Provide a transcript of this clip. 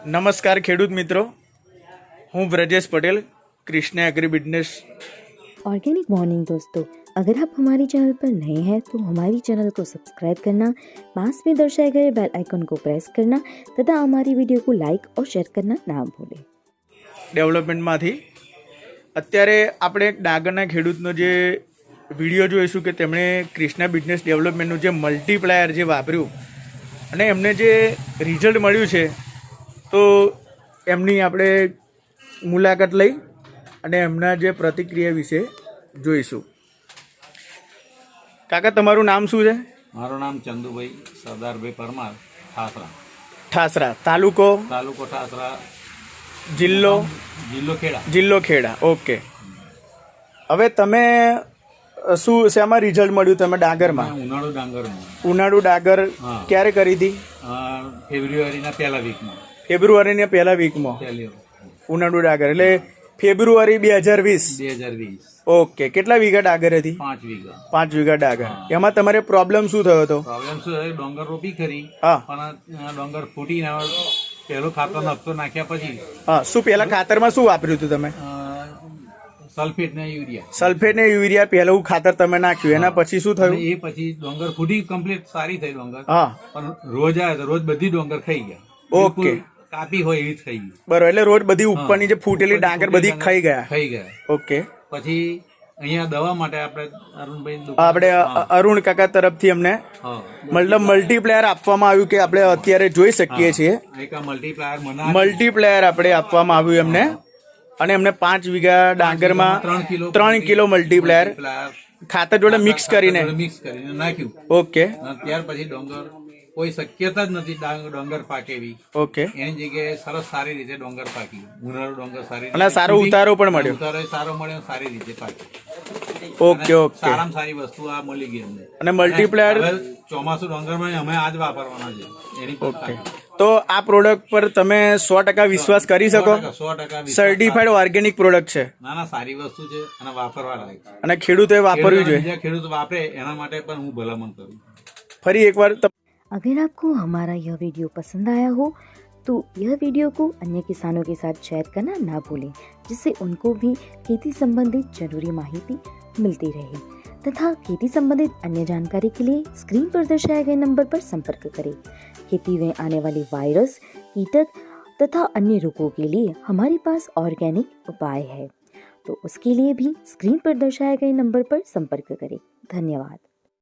नमस्कार खेडूत मित्रों, हूँ Brajesh Patel, Krishna agri business. Organic morning दोस्तों, अगर आप हमारे चैनल पर नए हैं तो हमारी चैनल को सब्सक्राइब करना, पास में दर्शाए गए बेल आइकन को प्रेस करना तथा हमारी वीडियो को लाइक और शेयर करना ना भूलें। डेवलपमेंटमांथी અત્યારે આપણે એક ડાંગરના ખેડૂતનો જે વિડીયો જોઈશું કે તેમણે કૃષ્ણા બિઝનેસ ડેવલપમેન્ટનું જે મલ્ટીપ્લાયર જે વાપર્યું અને એમને જે રિઝલ્ટ મળ્યું છે તો એમની આપણે મુલાકાત લઈ અને એમના જે પ્રતિક્રિયા વિશે જોઈશું। કાકા, તમારું નામ શું છે? મારું નામ ચંદુભાઈ સરદારભાઈ પરમાર, ઠાસરા। ઠાસરા તાલુકો ઠાસરા, જિલ્લો ખેડા। ઓકે। હવે તમે શું શેમાં રિઝલ્ટ મળ્યું તમે ડાંગરમાં? ઉનાળુ ડાંગર ક્યારે કરી હતી? ફેબ્રુઆરીના પહેલા વીકમાં ઉનાળુ ડાંગર એટલે ફેબ્રુઆરી 2020। ઓકે। કેટલા વીઘા ડાંગર હતી? 5 વીઘા ડાંગર। એમાં તમારે પ્રોબ્લેમ શું થયો હતો? ડોંગર રોપી ખરી, પણ ડોંગર ફૂટી ને પેલું ખાતર નખતો નાખ્યા પછી શું પેલા ખાતરમાં શું વાપર્યું હતું તમે? સલ્ફેટ ને યુરિયા પહેલું ખાતર તમે નાખ્યું, એના પછી શું થયું? એ પછી ડોંગર ફૂટી કમ્પ્લીટ સારી થઈ ડોંગર, પણ રોજ આવે તો રોજ બધી ડોંગર ખાઈ ગયા। ઓકે, કાપી હોય એવી થઈ ગઈ, બરોબર। એટલે રોજ બધી ઉપરની જે ફૂટેલી ડાંગર બધી ખાઈ ગયા। ઓકે। પછી અહીંયા દવા માટે આપણે અરુણ કાકા તરફથી અમને મતલબ મલ્ટીપ્લાયર આપવામાં આવ્યું કે આપણે અત્યારે જોઈ શકીએ છીએ। મલ્ટીપ્લાયર આપણે આપવામાં આવ્યું એમને, અને એમને 5 વીઘા ડાંગરમાં 3 કિલો મલ્ટીપ્લાયર ખાતર જોડે મિક્સ કરીને નાખ્યું। ઓકે। ત્યાર પછી ડોંગર કોઈ શક્યતા જ નથી ડોંગર પાકે એવી। ઓકે। એની જગ્યાએ સરસ સારી રીતે ડોંગર પાકી, ઉનાળુ ડોંગર સારી અને સારો ઉતારો પણ મળ્યો, સારો મળ્યો, સારી રીતે પાકી। Okay okay. સારામાં સારી વસ્તુ આ મળી ગઈ અમને। અને મલ્ટીપ્લાયર ચોમાસુ ડોંગરમાં અમે આજ વાપરવાના છે એની। ઓકે। તો આ પ્રોડક્ટ પર તમે 100% વિશ્વાસ કરી શકો? 100% સર્ટિફાઈડ ઓર્ગેનિક પ્રોડક્ટ છે। ના, સારી વસ્તુ છે અને વાપરવા લાયક છે, અને ખેડૂતોએ વાપરવી જોઈએ। બીજા ખેડૂત વાપરે એના માટે પણ હું ભલામણ કરું। ફરી એકવાર अगर आपको हमारा यह वीडियो पसंद आया हो तो यह वीडियो को अन्य किसानों के साथ शेयर करना ना भूलें, जिससे उनको भी खेती संबंधित जरूरी माहिती मिलती रहे तथा खेती संबंधित अन्य जानकारी के लिए स्क्रीन पर दर्शाए गए नंबर पर संपर्क करें। खेती में आने वाले वायरस, कीटक तथा अन्य रोगों के लिए हमारे पास ऑर्गेनिक उपाय है, तो उसके लिए भी स्क्रीन पर दर्शाए गए नंबर पर संपर्क करें। धन्यवाद।